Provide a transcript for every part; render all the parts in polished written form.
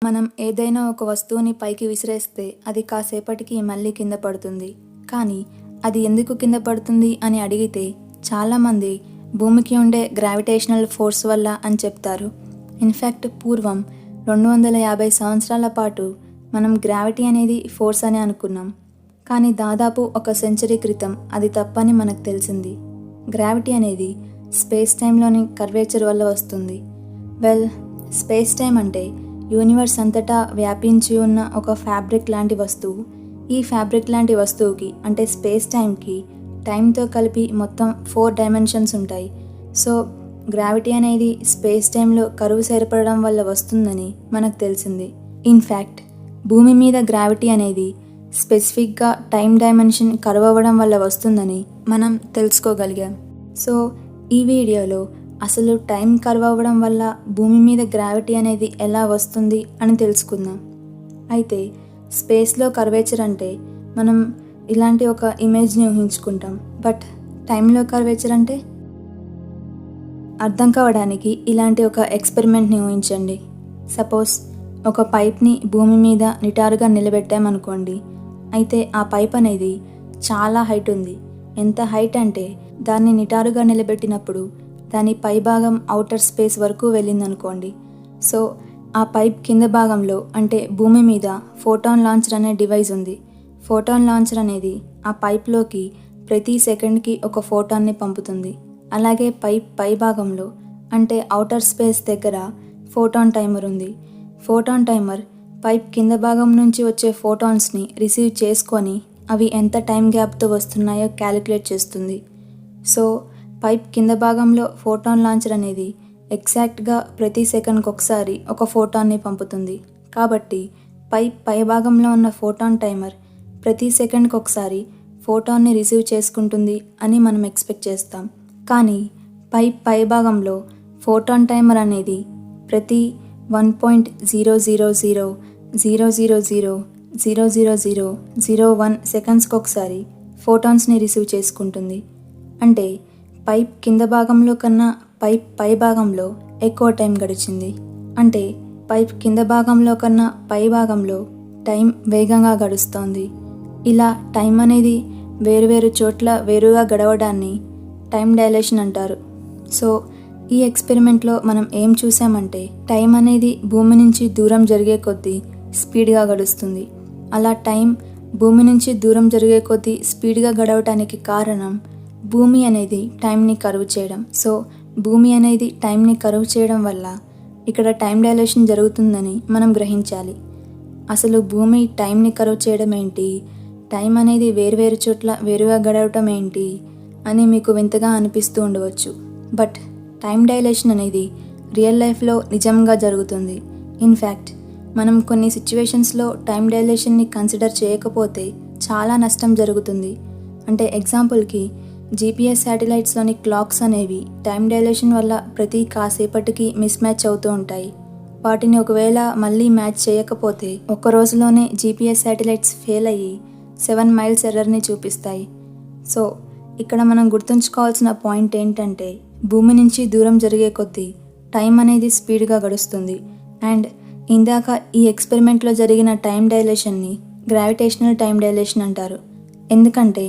మనం ఏదైనా ఒక వస్తువుని పైకి విసిరేస్తే అది కాసేపటికి మళ్ళీ కింద పడుతుంది. కానీ అది ఎందుకు కింద పడుతుంది అని అడిగితే చాలామంది భూమికి ఉండే గ్రావిటేషనల్ ఫోర్స్ వల్ల అని చెప్తారు. ఇన్ఫ్యాక్ట్ పూర్వం 250 సంవత్సరాల పాటు మనం గ్రావిటీ అనేది ఫోర్స్ అని అనుకున్నాం. కానీ దాదాపు ఒక సెంచరీ క్రితం అది తప్పని మనకు తెలిసింది. గ్రావిటీ అనేది స్పేస్ టైంలోని కర్వేచర్ వల్ల వస్తుంది. స్పేస్ టైం అంటే యూనివర్స్ అంతటా వ్యాపించి ఉన్న ఒక ఫ్యాబ్రిక్ లాంటి వస్తువు. ఈ ఫ్యాబ్రిక్ లాంటి వస్తువుకి అంటే స్పేస్ టైంకి టైంతో కలిపి మొత్తం 4 డైమెన్షన్స్ ఉంటాయి. సో గ్రావిటీ అనేది స్పేస్ టైంలో కరువు ఏర్పడడం వల్ల వస్తుందని మనకు తెలిసింది. ఇన్ఫ్యాక్ట్ భూమి మీద గ్రావిటీ అనేది స్పెసిఫిక్గా టైం డైమెన్షన్ కరువు అవ్వడం వల్ల వస్తుందని మనం తెలుసుకోగలిగాం. సో ఈ వీడియోలో అసలు టైం కర్వ్ అవ్వడం వల్ల భూమి మీద గ్రావిటీ అనేది ఎలా వస్తుంది అని తెలుసుకుందాం. అయితే స్పేస్లో కర్వేచర్ అంటే మనం ఇలాంటి ఒక ఇమేజ్ని ఊహించుకుంటాం. బట్ టైంలో కర్వేచర్ అంటే అర్థం కావడానికి ఇలాంటి ఒక ఎక్స్పెరిమెంట్ని ఊహించండి. సపోజ్ ఒక పైప్ని భూమి మీద నిటారుగా నిలబెట్టామనుకోండి. అయితే ఆ పైప్ అనేది చాలా హైట్ ఉంది. ఎంత హైట్ అంటే దాన్ని నిటారుగా నిలబెట్టినప్పుడు దాని పైభాగం ఔటర్ స్పేస్ వరకు వెళ్ళిందనుకోండి. సో ఆ పైప్ కింద భాగంలో అంటే భూమి మీద ఫోటాన్ లాంచర్ అనే డివైస్ ఉంది. ఫోటాన్ లాంచర్ అనేది ఆ పైప్లోకి ప్రతి సెకండ్కి ఒక ఫోటాన్ని పంపుతుంది. అలాగే పైప్ పైభాగంలో అంటే ఔటర్ స్పేస్ దగ్గర ఫోటాన్ టైమర్ ఉంది. ఫోటాన్ టైమర్ పైప్ కింద భాగం నుంచి వచ్చే ఫోటాన్స్ని రిసీవ్ చేసుకొని అవి ఎంత టైం గ్యాప్తో వస్తున్నాయో క్యాలిక్యులేట్ చేస్తుంది. సో పైప్ కింద భాగంలో ఫోటాన్ లాంచర్ అనేది ఎగ్జాక్ట్గా ప్రతి సెకండ్కి ఒకసారి ఒక ఫోటాన్ని పంపుతుంది. కాబట్టి పైప్ పై భాగంలో ఉన్న ఫోటాన్ టైమర్ ప్రతి సెకండ్కి ఒకసారి ఫోటాన్ని రిసీవ్ చేసుకుంటుంది అని మనం ఎక్స్పెక్ట్ చేస్తాం. కానీ పైప్ పై భాగంలో ఫోటాన్ టైమర్ అనేది ప్రతి 1.00000000001 సెకండ్స్కి ఒకసారి ఫోటాన్స్ని రిసీవ్ చేసుకుంటుంది. అంటే పైప్ కింద భాగంలో కన్నా పైప్ పై భాగంలో ఎక్కువ టైం గడిచింది. అంటే పైప్ కింద భాగంలో కన్నా పై భాగంలో టైం వేగంగా గడుస్తోంది. ఇలా టైం అనేది వేరువేరు చోట్ల వేరుగా గడవడాన్ని టైం డైలేషన్ అంటారు. సో ఈ ఎక్స్పెరిమెంట్లో మనం ఏం చూసామంటే టైం అనేది భూమి నుంచి దూరం జరిగే కొద్దీ స్పీడ్గా గడుస్తుంది. అలా టైం భూమి నుంచి దూరం జరిగే కొద్దీ స్పీడ్గా గడవటానికి కారణం భూమి అనేది టైంని కరువు చేయడం. సో భూమి అనేది టైంని కరువు చేయడం వల్ల ఇక్కడ టైం డైలేషన్ జరుగుతుందని మనం గ్రహించాలి. అసలు భూమి టైంని కరువు చేయడం ఏంటి, టైం అనేది వేరువేరు చోట్ల వేరుగా గడవటం ఏంటి అని మీకు వింతగా అనిపిస్తూ ఉండవచ్చు. బట్ టైం డైలేషన్ అనేది రియల్ లైఫ్లో నిజంగా జరుగుతుంది. ఇన్ఫ్యాక్ట్ మనం కొన్ని సిచ్యువేషన్స్లో టైం డైలేషన్ని కన్సిడర్ చేయకపోతే చాలా నష్టం జరుగుతుంది. అంటే ఎగ్జాంపుల్కి GPS శాటిలైట్స్లోని క్లాక్స్ అనేవి టైం డైలేషన్ వల్ల ప్రతి కాసేపటికి మిస్ మ్యాచ్ అవుతూ ఉంటాయి. వాటిని ఒకవేళ మళ్ళీ మ్యాచ్ చేయకపోతే ఒక్క రోజులోనే GPS శాటిలైట్స్ ఫెయిల్ అయ్యి 7 మైల్స్ ఎర్రర్ని చూపిస్తాయి. సో ఇక్కడ మనం గుర్తుంచుకోవాల్సిన పాయింట్ ఏంటంటే భూమి నుంచి దూరం జరిగే కొద్దీ టైం అనేది స్పీడ్గా గడుస్తుంది. అండ్ ఇందాక ఈ ఎక్స్పెరిమెంట్లో జరిగిన టైం డైలేషన్ని గ్రావిటేషనల్ టైం డైలేషన్ అంటారు. ఎందుకంటే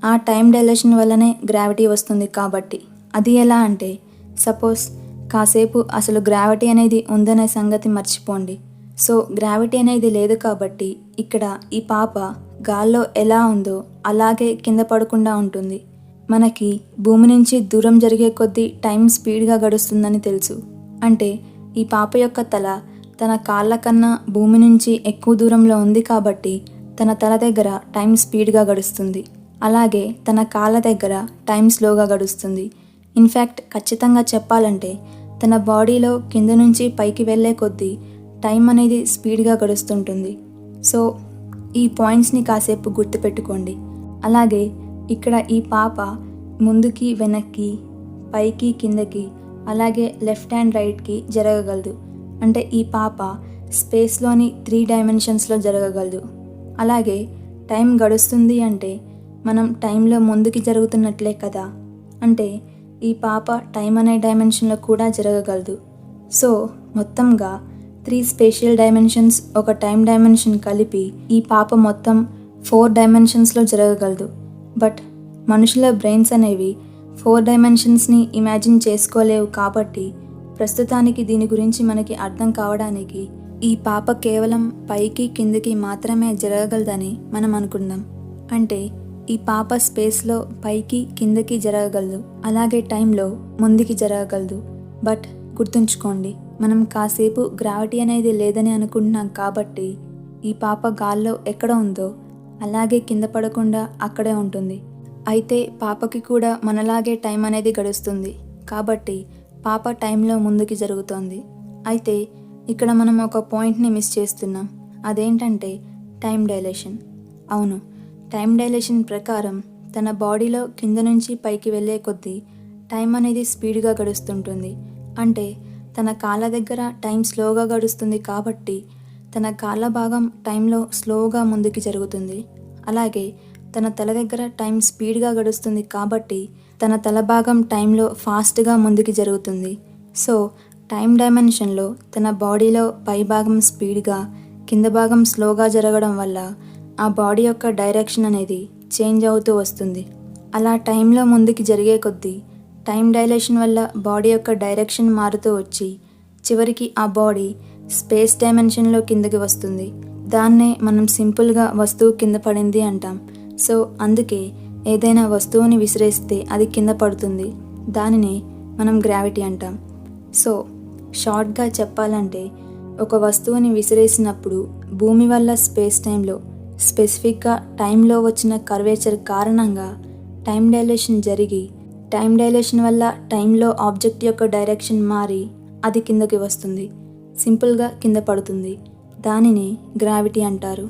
ఆ టైం డైలేషన్ వల్లనే గ్రావిటీ వస్తుంది కాబట్టి. అది ఎలా అంటే సపోజ్ కాసేపు అసలు గ్రావిటీ అనేది ఉందనే సంగతి మర్చిపోండి. సో గ్రావిటీ అనేది లేదు కాబట్టి ఇక్కడ ఈ పాప గాల్లో ఎలా ఉందో అలాగే కింద పడకుండా ఉంటుంది. మనకి భూమి నుంచి దూరం జరిగే కొద్దీ టైం స్పీడ్గా గడుస్తుందని తెలుసు. అంటే ఈ పాప యొక్క తల తన కాళ్ళ కన్నా భూమి నుంచి ఎక్కువ దూరంలో ఉంది కాబట్టి తన తల దగ్గర టైం స్పీడ్గా గడుస్తుంది. అలాగే తన కాళ్ళ దగ్గర టైం స్లోగా గడుస్తుంది. ఇన్ఫ్యాక్ట్ ఖచ్చితంగా చెప్పాలంటే తన బాడీలో కింద నుంచి పైకి వెళ్ళే కొద్దీ టైం అనేది స్పీడ్గా గడుస్తుంటుంది. సో ఈ పాయింట్స్ని కాసేపు గుర్తుపెట్టుకోండి. అలాగే ఇక్కడ ఈ పాప ముందుకి వెనక్కి పైకి కిందకి అలాగే లెఫ్ట్ అండ్ రైట్కి జరగగలదు. అంటే ఈ పాప స్పేస్లోని 3 డైమెన్షన్స్లో జరగగలదు. అలాగే టైం గడుస్తుంది అంటే మనం టైంలో ముందుకి జరుగుతున్నట్లే కదా. అంటే ఈ పాప టైం అనే డైమెన్షన్లో కూడా జరగగలదు. సో మొత్తంగా 3 స్పేషియల్ డైమెన్షన్స్, ఒక టైం డైమెన్షన్ కలిపి ఈ పాప మొత్తం 4 డైమెన్షన్స్లో జరగగలదు. బట్ మనుషుల బ్రెయిన్స్ అనేవి 4 డైమెన్షన్స్ని ఇమాజిన్ చేసుకోలేవు. కాబట్టి ప్రస్తుతానికి దీని గురించి మనకి అర్థం కావడానికి ఈ పాప కేవలం పైకి కిందకి మాత్రమే జరగగలదని మనం అనుకుందాం. అంటే ఈ పాప స్పేస్లో పైకి కిందకి జరగగలదు, అలాగే టైంలో ముందుకి జరగగలదు. బట్ గుర్తుంచుకోండి, మనం కాసేపు గ్రావిటీ అనేది లేదని అనుకుంటున్నాం. కాబట్టి ఈ పాప గాల్లో ఎక్కడ ఉందో అలాగే కింద పడకుండా అక్కడే ఉంటుంది. అయితే పాపకి కూడా మనలాగే టైం అనేది గడుస్తుంది. కాబట్టి పాప టైంలో ముందుకి జరుగుతోంది. అయితే ఇక్కడ మనం ఒక పాయింట్ని మిస్ చేస్తున్నాం. అదేంటంటే టైం డైలేషన్. అవును, టైం డైలేషన్ ప్రకారం తన బాడీలో కింద నుంచి పైకి వెళ్ళే కొద్దీ టైం అనేది స్పీడ్గా గడుస్తుంటుంది. అంటే తన కాళ్ళ దగ్గర టైం స్లోగా గడుస్తుంది కాబట్టి తన కాళ్ళ భాగం టైంలో స్లోగా ముందుకి జరుగుతుంది. అలాగే తన తల దగ్గర టైం స్పీడ్గా గడుస్తుంది కాబట్టి తన తల భాగం టైంలో ఫాస్ట్గా ముందుకి జరుగుతుంది. సో టైం డైమెన్షన్లో తన బాడీలో పై భాగం స్పీడ్గా, కింద భాగం స్లోగా జరగడం వల్ల ఆ బాడీ యొక్క డైరెక్షన్ అనేది చేంజ్ అవుతూ వస్తుంది. అలా టైంలో ముందుకి జరిగే కొద్దీ టైం డైలేషన్ వల్ల బాడీ యొక్క డైరెక్షన్ మారుతూ వచ్చి చివరికి ఆ బాడీ స్పేస్ డైమెన్షన్లో కిందకి వస్తుంది. దాన్నే మనం సింపుల్గా వస్తువు కింద పడింది అంటాం. సో అందుకే ఏదైనా వస్తువుని విసిరేస్తే అది కింద పడుతుంది. దానినే మనం గ్రావిటీ అంటాం. సో షార్ట్గా చెప్పాలంటే ఒక వస్తువుని విసిరేసినప్పుడు భూమి వల్ల స్పేస్ టైంలో, స్పెసిఫిక్గా టైంలో వచ్చిన కర్వేచర్ కారణంగా టైం డైలేషన్ జరిగి, టైం డైలేషన్ వల్ల టైంలో ఆబ్జెక్ట్ యొక్క డైరెక్షన్ మారి అది కిందకి వస్తుంది, సింపుల్గా కింద పడుతుంది. దానిని గ్రావిటీ అంటారు.